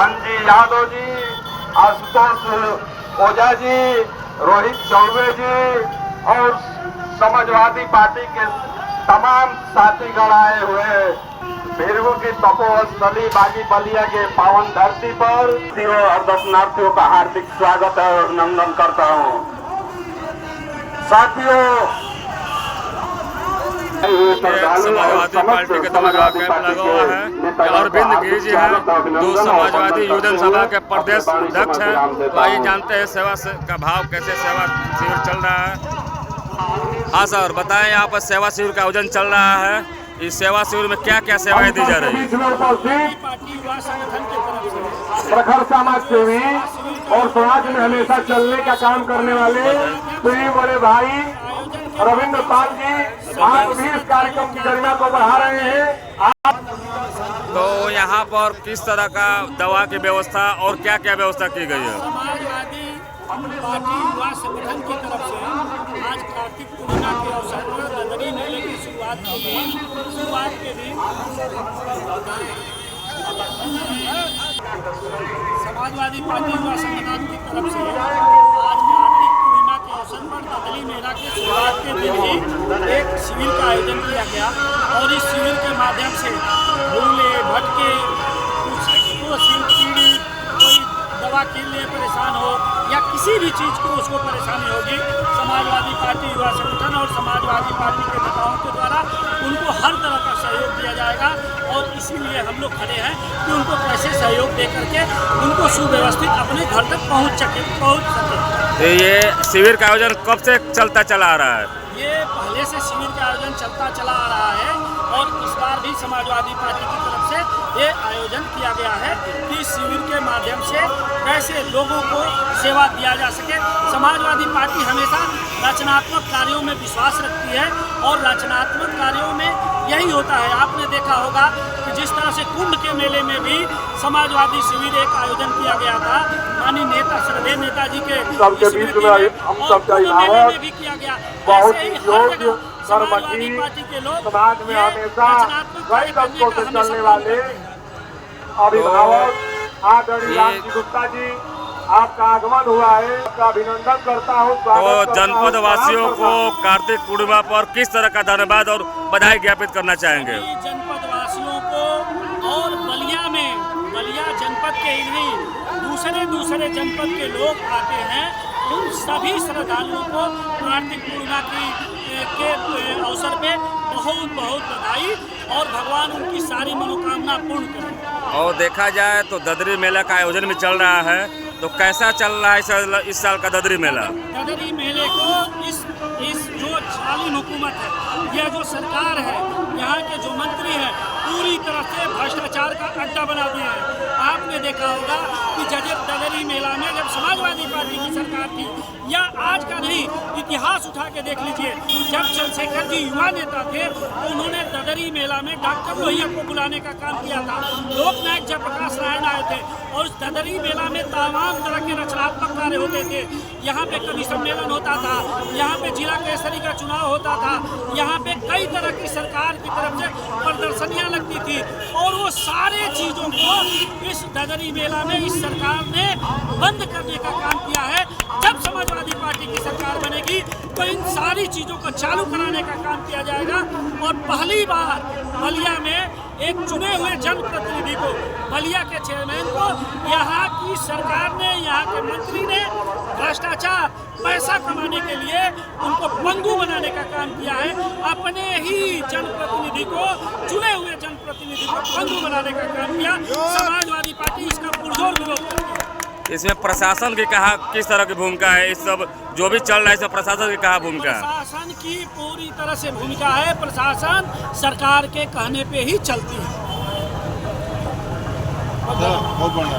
संजय यादव जी, आशुतोष ओझा जी, रोहित चौबे जी और समाजवादी पार्टी के तमाम साथीगण आए हुए भीरु की तपोस्थली बागी बलिया के पावन धरती पर और दर्शनार्थियों का हार्दिक स्वागत और अभिनंदन करता हूं। साथियों, समाजवादी पार्टी के द्वारा कैंप लगा हुआ है। अरविंद गिरी जी हैं, जो समाजवादी युवजन सभा के प्रदेश अध्यक्ष हैं। तो आइए जानते हैं सेवा का भाव, कैसे सेवा शिविर चल रहा है। हाँ सर, बताएं, यहाँ पर सेवा शिविर का आयोजन चल रहा है। इस सेवा शिविर में क्या क्या सेवाएं दी जा रही है? प्रखर समाज सेवी और समाज में हमेशा चलने का काम करने वाले प्रिय बड़े भाई रविंद्र पाल जी आप भी इस कार्यक्रम की गरिमा को बढ़ा रहे हैं। तो यहाँ पर किस तरह का दवा की व्यवस्था और क्या क्या व्यवस्था की गई है? समाजवादी पार्टी युवा संगठन की तरफ से आज कार्तिक पूर्णिमा के अवसर पर ददरी मेले की शुरुआत की गई। शुरुआत के दिन समाजवादी पार्टी युवा संगठन की तरफ से आज कार्तिक पूर्णिमा के अवसर पर ददरी मेला के शुरुआत के दिन ही एक शिविर का आयोजन किया गया और इस शिविर के माध्यम से भूले भटके कोई दवा के लिए परेशान हो या किसी भी चीज़ को उसको परेशानी होगी, समाजवादी पार्टी युवा संगठन और समाजवादी पार्टी के नेताओं के द्वारा उनको हर तरह का सहयोग दिया जाएगा। और इसीलिए हम लोग खड़े हैं कि उनको कैसे सहयोग दे करके उनको सुव्यवस्थित अपने घर तक पहुँच सके। तो ये शिविर का आयोजन कब से चलता चला आ रहा है? ये पहले से शिविर का आयोजन चलता चला आ रहा है और इस बार भी समाजवादी पार्टी की तरफ से ये आयोजन किया गया है कि शिविर के माध्यम से कैसे लोगों को सेवा दिया जा सके। समाजवादी पार्टी हमेशा रचनात्मक कार्यों में विश्वास रखती है और रचनात्मक कार्यों में यही होता है। आपने देखा होगा कि जिस तरह से कुंभ के मेले में भी समाजवादी शिविर एक आयोजन किया गया था, माननीय नेता श्रद्धेय नेताजी के मेले में भी किया गया। ऐसे ही हर जगह समाजवादी पार्टी के लोग समाज में हमेशा कदमों से चलने वाले अभिभावक आदरणीय रामजी गुप्ता जी, आपका आगमन हुआ है, आपका अभिनंदन करता हूँ। तो जनपद वासियों को कार्तिक पूर्णिमा पर किस तरह का धन्यवाद और बधाई ज्ञापित करना चाहेंगे? जनपद वासियों को और बलिया जनपद के ही दूसरे जनपद के लोग आते हैं, उन सभी श्रद्धालुओं को कार्तिक पूर्णिमा के अवसर पे बहुत बहुत बधाई और भगवान उनकी सारी मनोकामना पूर्ण करें। और देखा जाए तो ददरी मेला का आयोजन भी चल रहा है, तो कैसा चल रहा है इस साल का ददरी मेला? ददरी मेले को इस जो जालिम हुकूमत है, यह जो सरकार है, यहाँ के जो मंत्री हैं, पूरी तरह से भ्रष्टाचार का अड्डा बना दिया है। आपने देखा होगा कि जब ददरी मेला में जब समाजवादी पार्टी की सरकार थी, या आज का नहीं, इतिहास उठा के देख लीजिए, जब चंद्रशेखर जी युवा नेता थे तो उन्होंने ददरी मेला में डॉक्टर लोहिया को बुलाने का काम किया था। लोकनायक जयप्रकाश नारायण आए थे और उस ददरी मेला में तमाम तरह के रचनात्मक कार्य होते थे। यहाँ पे कवि सम्मेलन होता था, यहाँ पे जिला केसरी का चुनाव होता था, यहाँ पे कई तरह की सरकार की तरफ से प्रदर्शनियाँ लगती थी और वो सारे चीज़ों को इस ददरी मेला में इस सरकार ने बंद करने का काम किया है। जब समाजवादी पार्टी की सरकार बनेगी तो इन सारी चीज़ों को चालू कराने का काम किया जाएगा और पहली बार बलिया में एक चुने हुए जनप्रतिनिधि को, बलिया के चेयरमैन को, यहाँ की सरकार ने, यहाँ के मंत्री ने भ्रष्टाचार पैसा कमाने के लिए उनको पंगु बनाने का काम किया है। अपने ही जनप्रतिनिधि को, चुने हुए जनप्रतिनिधि को पंगु बनाने का काम किया। समाजवादी पार्टी इसका पुरजोर विरोध करती है। इसमें प्रशासन की कहा किस तरह की भूमिका है? इस सब जो भी चल रहा है इसमें प्रशासन की कहा भूमिका है? प्रशासन की पूरी तरह से भूमिका है। प्रशासन सरकार के कहने पे ही चलती है। बहुत बढ़िया।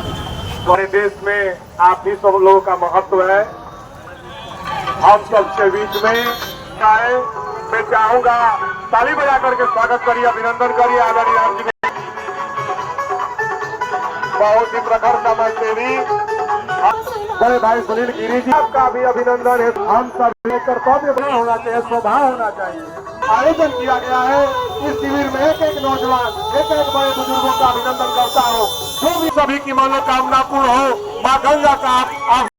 हमारे देश में आप ही सब लोगों का महत्व है। हम सबके बीच में मैं चाहूंगा ताली बजा करके स्वागत करिए, अभिनंदन करिए आदरणीय राम जी। बहुत ही प्रखर समाज सेवी बड़े भाई सुनील गिरी जी, आपका भी अभिनंदन है। हम सब कर्तव्य बना होना चाहिए, स्वभाव होना चाहिए। आयोजन किया गया है इस शिविर में एक नौजवान, एक बड़े बुजुर्गों का अभिनंदन करता हूँ। जो भी सभी की मनोकामना पूर्ण हो। माँ गंगा का आप